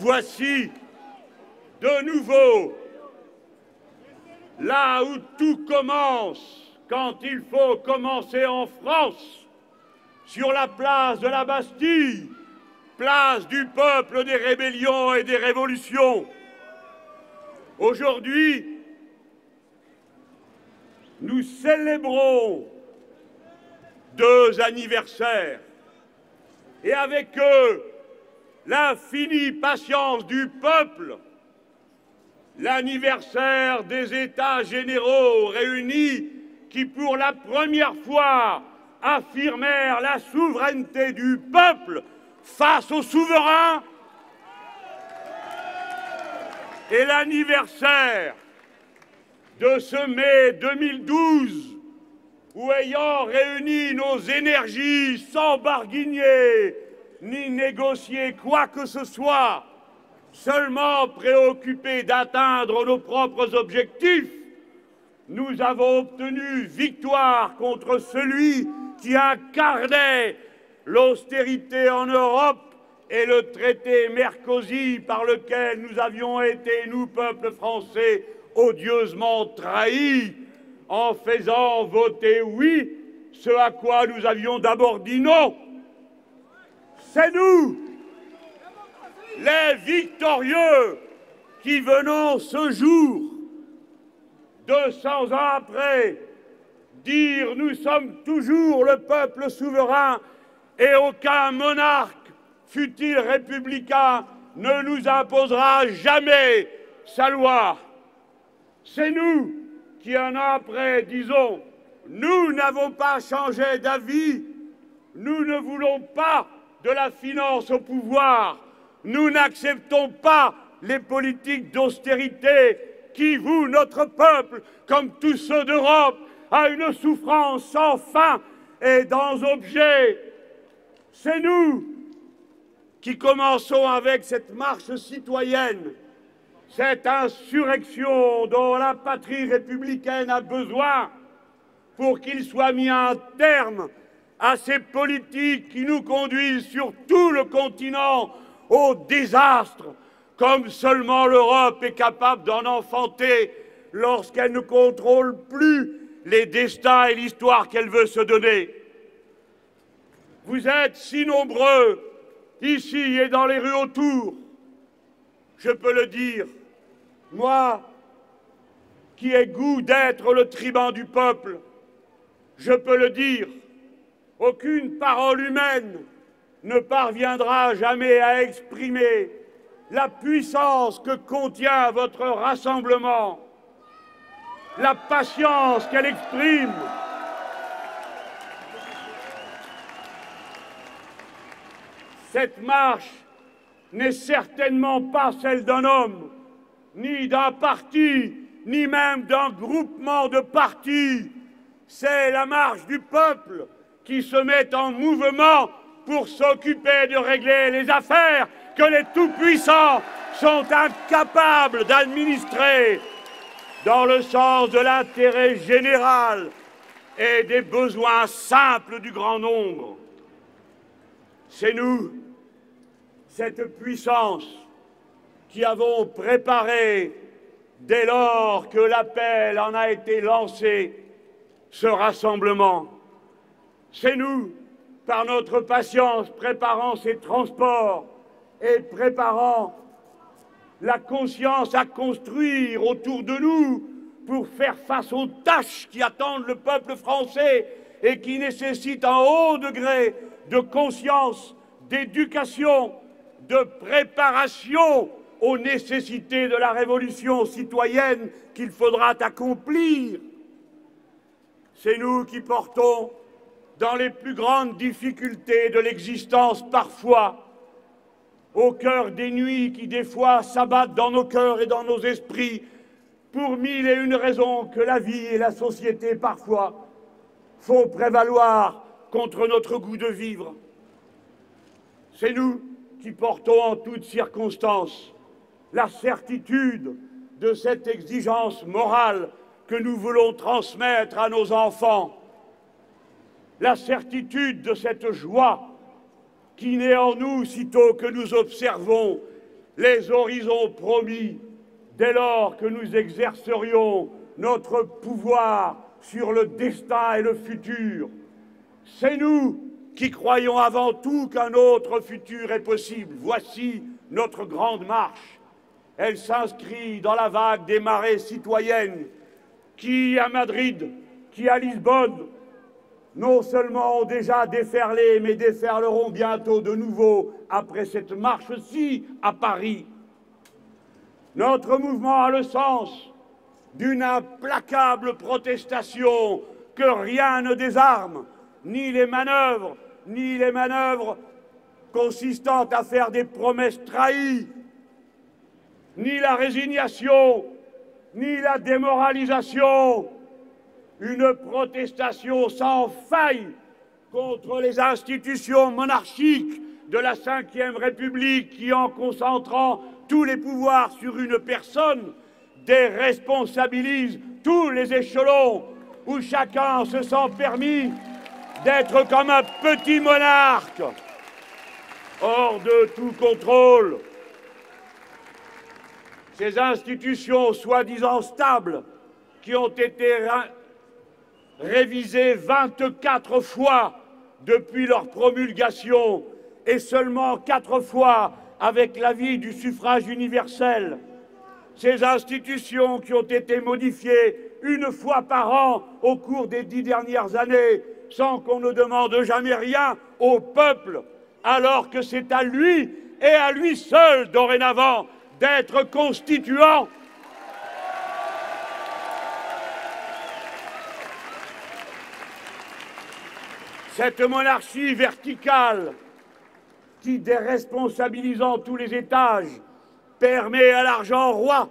voici de nouveau là où tout commence, quand il faut commencer en France, sur la place de la Bastille, place du peuple des rébellions et des révolutions. Aujourd'hui, nous célébrons 2 anniversaires et avec eux l'infinie patience du peuple, l'anniversaire des États généraux réunis qui, pour la première fois, affirmèrent la souveraineté du peuple face au souverain, et l'anniversaire de ce mai 2012 où, ayant réuni nos énergies sans barguigner ni négocier quoi que ce soit, seulement préoccupés d'atteindre nos propres objectifs, nous avons obtenu victoire contre celui qui incarnait l'austérité en Europe et le traité Merkozy par lequel nous avions été, nous, peuple français, odieusement trahis en faisant voter oui ce à quoi nous avions d'abord dit non. C'est nous, les victorieux, qui venons ce jour, 200 ans après, dire nous sommes toujours le peuple souverain et aucun monarque, fût-il républicain, ne nous imposera jamais sa loi. C'est nous qui, un an après, disons nous n'avons pas changé d'avis, nous ne voulons pas de la finance au pouvoir, nous n'acceptons pas les politiques d'austérité qui vouent notre peuple, comme tous ceux d'Europe, à une souffrance sans fin et dans objet. C'est nous qui commençons avec cette marche citoyenne, cette insurrection dont la patrie républicaine a besoin pour qu'il soit mis un terme à ces politiques qui nous conduisent sur tout le continent au désastre, comme seulement l'Europe est capable d'en enfanter lorsqu'elle ne contrôle plus les destins et l'histoire qu'elle veut se donner. Vous êtes si nombreux, ici et dans les rues autour, je peux le dire, moi, qui ai goût d'être le tribun du peuple, je peux le dire, aucune parole humaine ne parviendra jamais à exprimer la puissance que contient votre rassemblement, la patience qu'elle exprime, cette marche n'est certainement pas celle d'un homme, ni d'un parti, ni même d'un groupement de partis. C'est la marche du peuple qui se met en mouvement pour s'occuper de régler les affaires que les tout-puissants sont incapables d'administrer dans le sens de l'intérêt général et des besoins simples du grand nombre. C'est nous, cette puissance, qui avons préparé, dès lors que l'appel en a été lancé, ce rassemblement. C'est nous, par notre patience, préparant ces transports et préparant la conscience à construire autour de nous pour faire face aux tâches qui attendent le peuple français et qui nécessitent un haut degré de conscience, d'éducation, de préparation aux nécessités de la révolution citoyenne qu'il faudra accomplir. C'est nous qui portons, dans les plus grandes difficultés de l'existence parfois, au cœur des nuits qui des fois s'abattent dans nos cœurs et dans nos esprits, pour 1001 raisons que la vie et la société parfois font prévaloir contre notre goût de vivre. C'est nous qui portons en toutes circonstances la certitude de cette exigence morale que nous voulons transmettre à nos enfants, la certitude de cette joie qui naît en nous sitôt que nous observons les horizons promis dès lors que nous exercerions notre pouvoir sur le destin et le futur. C'est nous qui croyons avant tout qu'un autre futur est possible. Voici notre grande marche. Elle s'inscrit dans la vague des marées citoyennes qui, à Madrid, qui, à Lisbonne, non seulement ont déjà déferlé, mais déferleront bientôt de nouveau après cette marche-ci à Paris. Notre mouvement a le sens d'une implacable protestation que rien ne désarme, ni les manœuvres consistant à faire des promesses trahies, ni la résignation, ni la démoralisation. Une protestation sans faille contre les institutions monarchiques de la Ve République qui, en concentrant tous les pouvoirs sur une personne, déresponsabilise tous les échelons où chacun se sent permis d'être comme un petit monarque, hors de tout contrôle. Ces institutions soi-disant stables, qui ont été révisées 24 fois depuis leur promulgation et seulement 4 fois avec l'avis du suffrage universel. Ces institutions qui ont été modifiées 1 fois par an au cours des 10 dernières années sans qu'on ne demande jamais rien au peuple, alors que c'est à lui et à lui seul dorénavant d'être constituant. Cette monarchie verticale qui, déresponsabilisant tous les étages, permet à l'argent roi,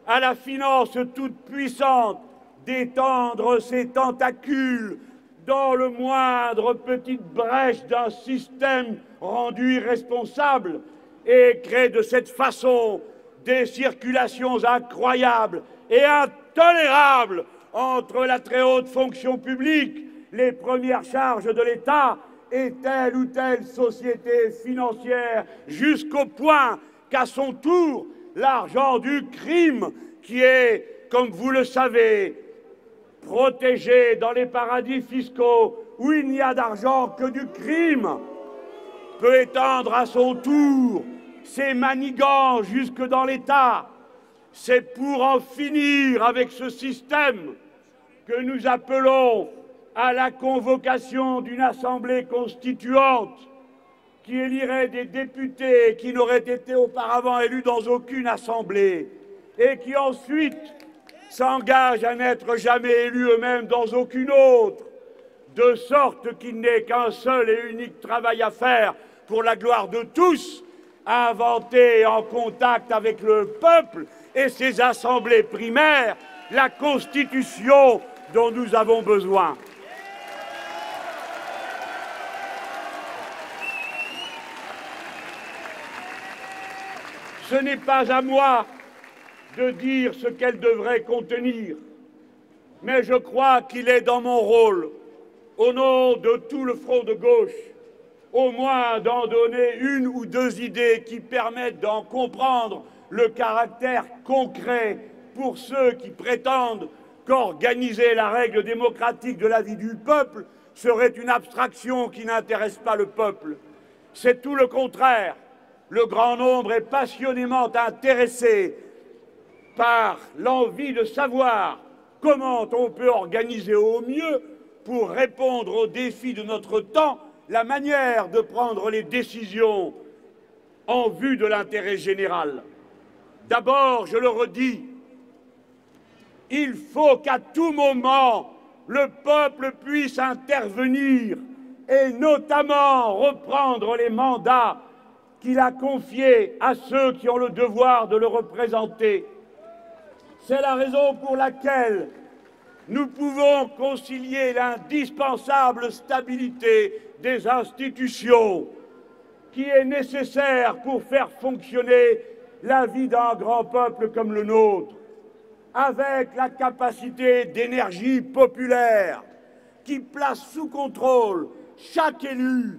à la finance toute puissante, d'étendre ses tentacules dans le moindre petite brèche d'un système rendu irresponsable et crée de cette façon des circulations incroyables et intolérables entre la très haute fonction publique, les premières charges de l'État et telle ou telle société financière, jusqu'au point qu'à son tour, l'argent du crime, qui est, comme vous le savez, protégé dans les paradis fiscaux où il n'y a d'argent que du crime, peut étendre à son tour ses manigances jusque dans l'État. C'est pour en finir avec ce système que nous appelons à la convocation d'une assemblée constituante qui élirait des députés qui n'auraient été auparavant élus dans aucune assemblée et qui ensuite s'engagent à n'être jamais élus eux-mêmes dans aucune autre, de sorte qu'il n'est qu'un seul et unique travail à faire pour la gloire de tous, inventer en contact avec le peuple et ses assemblées primaires la Constitution dont nous avons besoin. Ce n'est pas à moi de dire ce qu'elle devrait contenir, mais je crois qu'il est dans mon rôle, au nom de tout le front de gauche, au moins d'en donner 1 ou 2 idées qui permettent d'en comprendre le caractère concret pour ceux qui prétendent qu'organiser la règle démocratique de la vie du peuple serait une abstraction qui n'intéresse pas le peuple. C'est tout le contraire. Le grand nombre est passionnément intéressé par l'envie de savoir comment on peut organiser au mieux, pour répondre aux défis de notre temps, la manière de prendre les décisions en vue de l'intérêt général. D'abord, je le redis, il faut qu'à tout moment, le peuple puisse intervenir et notamment reprendre les mandats qu'il a confiés à ceux qui ont le devoir de le représenter. C'est la raison pour laquelle nous pouvons concilier l'indispensable stabilité des institutions qui est nécessaire pour faire fonctionner la vie d'un grand peuple comme le nôtre, avec la capacité d'énergie populaire qui place sous contrôle chaque élu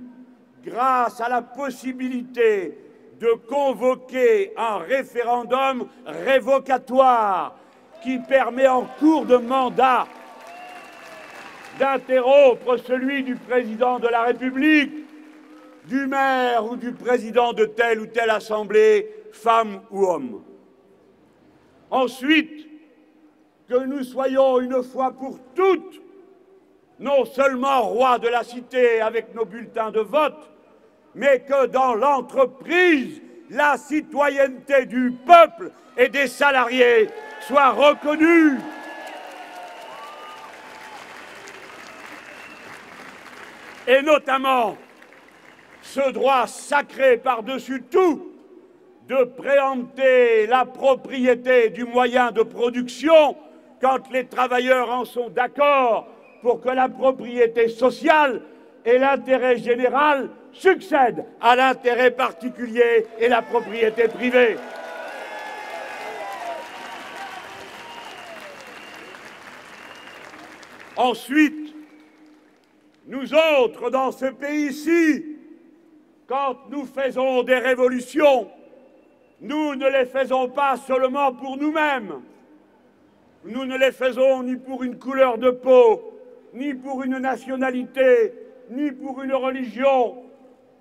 grâce à la possibilité de convoquer un référendum révocatoire qui permet en cours de mandat d'interrompre celui du président de la République, du maire ou du président de telle ou telle assemblée, femme ou homme. Ensuite, que nous soyons une fois pour toutes non seulement rois de la cité avec nos bulletins de vote, mais que dans l'entreprise, la citoyenneté du peuple et des salariés soit reconnue. Et notamment ce droit sacré par-dessus tout de préempter la propriété du moyen de production quand les travailleurs en sont d'accord pour que la propriété sociale et l'intérêt général succèdent à l'intérêt particulier et la propriété privée. Ensuite, nous autres, dans ce pays-ci, quand nous faisons des révolutions, nous ne les faisons pas seulement pour nous-mêmes. Nous ne les faisons ni pour une couleur de peau, ni pour une nationalité, ni pour une religion.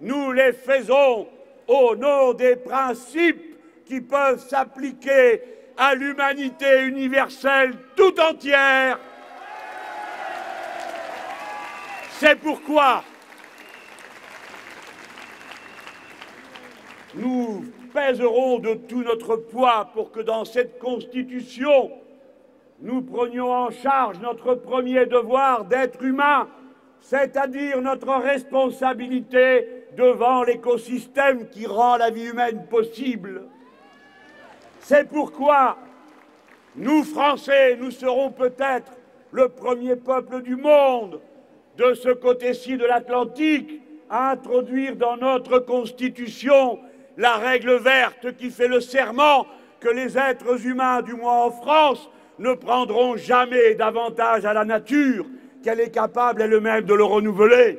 Nous les faisons au nom des principes qui peuvent s'appliquer à l'humanité universelle tout entière. C'est pourquoi nous pèserons de tout notre poids pour que dans cette Constitution, nous prenions en charge notre premier devoir d'être humain, c'est-à-dire notre responsabilité devant l'écosystème qui rend la vie humaine possible. C'est pourquoi nous, Français, nous serons peut-être le premier peuple du monde, de ce côté-ci de l'Atlantique, à introduire dans notre Constitution la règle verte qui fait le serment que les êtres humains, du moins en France, ne prendront jamais davantage à la nature qu'elle est capable elle-même de le renouveler.